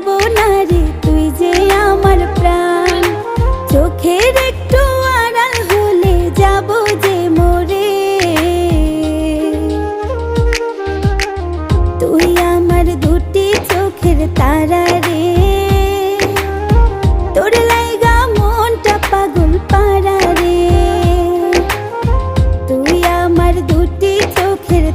ভুলবো না রে, তুই যে আমার প্রাণ। চোখের একটু আড়াল হলে যাব যে মরে। তুই আমার দুটি চোখের তারা রে, তোর লাইগা মনটা পাগল পারা রে। তুই আমার দুটি চোখের